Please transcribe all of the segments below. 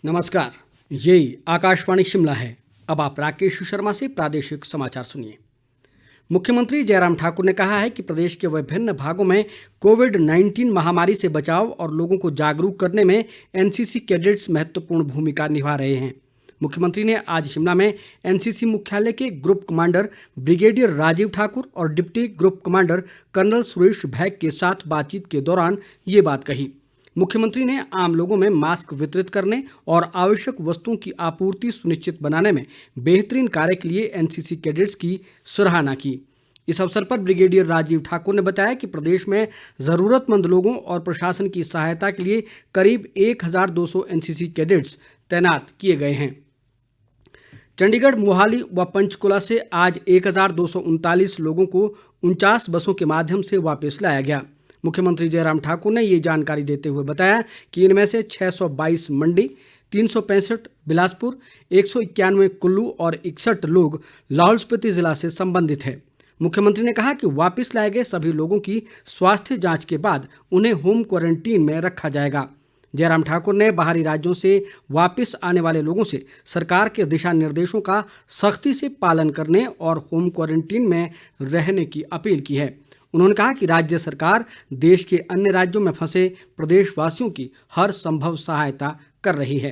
नमस्कार। ये आकाशवाणी शिमला है। अब आप राकेश शर्मा से प्रादेशिक समाचार सुनिए। मुख्यमंत्री जयराम ठाकुर ने कहा है कि प्रदेश के विभिन्न भागों में कोविड-19 महामारी से बचाव और लोगों को जागरूक करने में एनसीसी कैडेट्स महत्वपूर्ण भूमिका निभा रहे हैं। मुख्यमंत्री ने आज शिमला में एनसीसी मुख्यालय के group commander brigadier Rajeev Thakur और deputy group commander colonel Suresh Bhaik के साथ बातचीत के दौरान ये बात कही। मुख्यमंत्री ने आम लोगों में मास्क वितरित करने और आवश्यक वस्तुओं की आपूर्ति सुनिश्चित बनाने में बेहतरीन कार्य के लिए एनसीसी कैडेट्स की सराहना की। इस अवसर पर ब्रिगेडियर राजीव ठाकुर ने बताया कि प्रदेश में ज़रूरतमंद लोगों और प्रशासन की सहायता के लिए करीब 1200 एनसीसी कैडेट्स तैनात किए गए हैं। चंडीगढ़, मोहाली व पंचकुला से आज 1239 लोगों को 49 बसों के माध्यम से वापस लाया गया। मुख्यमंत्री जयराम ठाकुर ने ये जानकारी देते हुए बताया कि इनमें से 622 मंडी, 365 बिलासपुर, 191 कुल्लू और 61 लोग लाहौल स्पीति जिला से संबंधित है। मुख्यमंत्री ने कहा कि वापस लाए गए सभी लोगों की स्वास्थ्य जांच के बाद उन्हें होम क्वारंटीन में रखा जाएगा। जयराम ठाकुर ने बाहरी राज्यों से वापस आने वाले लोगों से सरकार के दिशा निर्देशों का सख्ती से पालन करने और होम क्वारंटीन में रहने की अपील की है। उन्होंने कहा कि राज्य सरकार देश के अन्य राज्यों में फंसे प्रदेशवासियों की हर संभव सहायता कर रही है।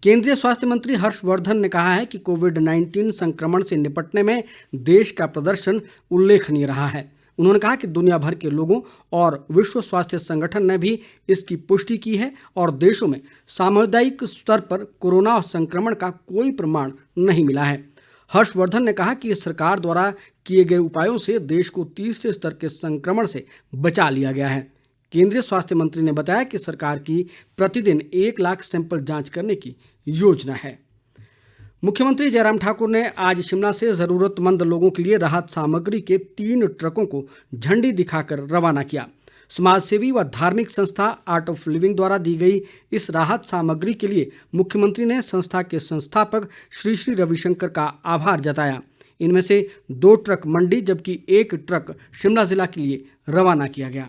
केंद्रीय स्वास्थ्य मंत्री हर्षवर्धन ने कहा है कि कोविड-19 संक्रमण से निपटने में देश का प्रदर्शन उल्लेखनीय रहा है। उन्होंने कहा कि दुनिया भर के लोगों और विश्व स्वास्थ्य संगठन ने भी इसकी पुष्टि की है और देशों में सामुदायिक स्तर पर कोरोना संक्रमण का कोई प्रमाण नहीं मिला है। हर्षवर्धन ने कहा कि सरकार द्वारा किए गए उपायों से देश को तीसरे स्तर के संक्रमण से बचा लिया गया है। केंद्रीय स्वास्थ्य मंत्री ने बताया कि सरकार की प्रतिदिन 1 लाख सैंपल जांच करने की योजना है। मुख्यमंत्री जयराम ठाकुर ने आज शिमला से ज़रूरतमंद लोगों के लिए राहत सामग्री के 3 ट्रकों को झंडी दिखाकर रवाना किया। समाजसेवी व धार्मिक संस्था आर्ट ऑफ लिविंग द्वारा दी गई इस राहत सामग्री के लिए मुख्यमंत्री ने संस्था के संस्थापक श्री श्री रविशंकर का आभार जताया। इनमें से 2 ट्रक मंडी जबकि 1 ट्रक शिमला जिला के लिए रवाना किया गया।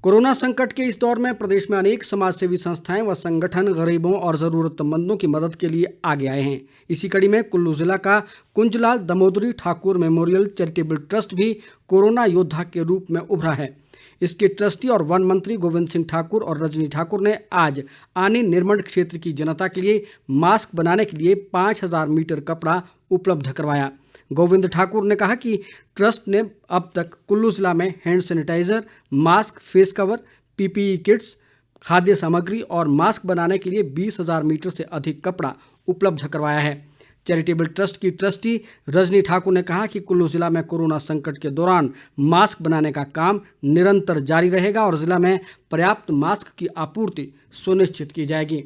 कोरोना संकट के इस दौर में प्रदेश में अनेक समाजसेवी संस्थाएं व संगठन गरीबों और ज़रूरतमंदों की मदद के लिए आगे आए हैं। इसी कड़ी में कुल्लू जिला का Kunjlal Damodari Thakur memorial charitable trust भी कोरोना योद्धा के रूप में उभरा है। इसके ट्रस्टी और वन मंत्री गोविंद सिंह ठाकुर और रजनी ठाकुर ने आज आनी निर्मंड क्षेत्र की जनता के लिए मास्क बनाने के लिए 5000 मीटर कपड़ा उपलब्ध करवाया। गोविंद ठाकुर ने कहा कि ट्रस्ट ने अब तक कुल्लू जिला में hand sanitiser, mask, face cover, PPE kits, खाद्य सामग्री और मास्क बनाने के लिए 20,000 मीटर से अधिक कपड़ा उपलब्ध करवाया है। चैरिटेबल ट्रस्ट की ट्रस्टी रजनी ठाकुर ने कहा कि कुल्लू जिला में कोरोना संकट के दौरान मास्क बनाने का काम निरंतर जारी रहेगा और जिला में पर्याप्त मास्क की आपूर्ति सुनिश्चित की जाएगी।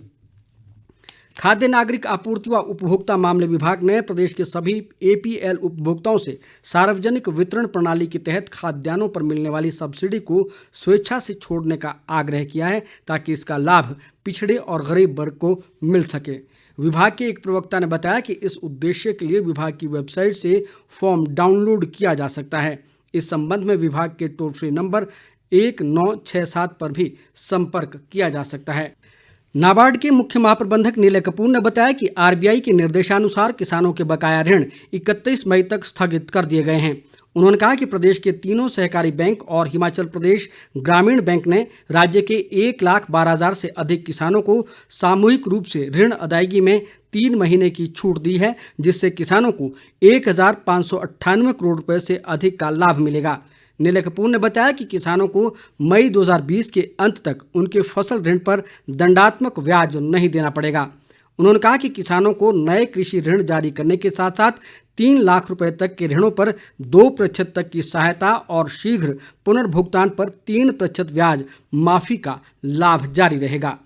खाद्य नागरिक आपूर्ति व उपभोक्ता मामले विभाग ने प्रदेश के सभी एपीएल उपभोक्ताओं से सार्वजनिक वितरण प्रणाली के तहत खाद्यान्नों पर मिलने वाली सब्सिडी को स्वेच्छा से छोड़ने का आग्रह किया है ताकि इसका लाभ पिछड़े और गरीब वर्ग को मिल सके। विभाग के एक प्रवक्ता ने बताया कि इस उद्देश्य के लिए विभाग की वेबसाइट से फॉर्म डाउनलोड किया जा सकता है। इस संबंध में विभाग के टोल फ्री नंबर 1967 पर भी संपर्क किया जा सकता है। नाबार्ड के मुख्य महाप्रबंधक नीलय कपूर ने बताया कि आरबीआई के निर्देशानुसार किसानों के बकाया ऋण 31 मई तक स्थगित कर दिए गए हैं। उन्होंने कहा कि प्रदेश के तीनों सहकारी बैंक और हिमाचल प्रदेश ग्रामीण बैंक ने राज्य के 1,12,000 से अधिक किसानों को सामूहिक रूप से ऋण अदायगी में 3 महीने की छूट दी है, जिससे किसानों को 1,598 करोड़ रुपए से अधिक का लाभ मिलेगा। नीलय कपूर ने बताया कि किसानों को मई 2020 के अंत तक उनके फसल ऋण पर दंडात्मक ब्याज नहीं देना पड़ेगा। उन्होंने कहा कि किसानों को नए कृषि ऋण जारी करने के साथ साथ 3 लाख रुपए तक के ऋणों पर 2% तक की सहायता और शीघ्र पुनर्भुगतान पर 3% ब्याज माफी का लाभ जारी रहेगा।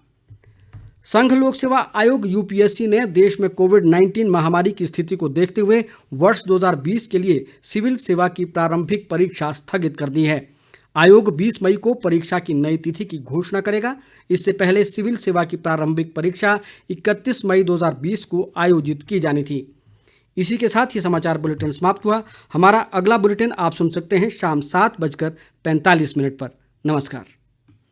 संघ लोक सेवा आयोग यूपीएससी ने देश में कोविड-19 महामारी की स्थिति को देखते हुए वर्ष 2020 के लिए सिविल सेवा की प्रारंभिक परीक्षा स्थगित कर दी है। आयोग 20 मई को परीक्षा की नई तिथि की घोषणा करेगा। इससे पहले सिविल सेवा की प्रारंभिक परीक्षा 31 मई 2020 को आयोजित की जानी थी। इसी के साथ ही समाचार बुलेटिन समाप्त हुआ। हमारा अगला बुलेटिन आप सुन सकते हैं शाम 7:45 पर। नमस्कार।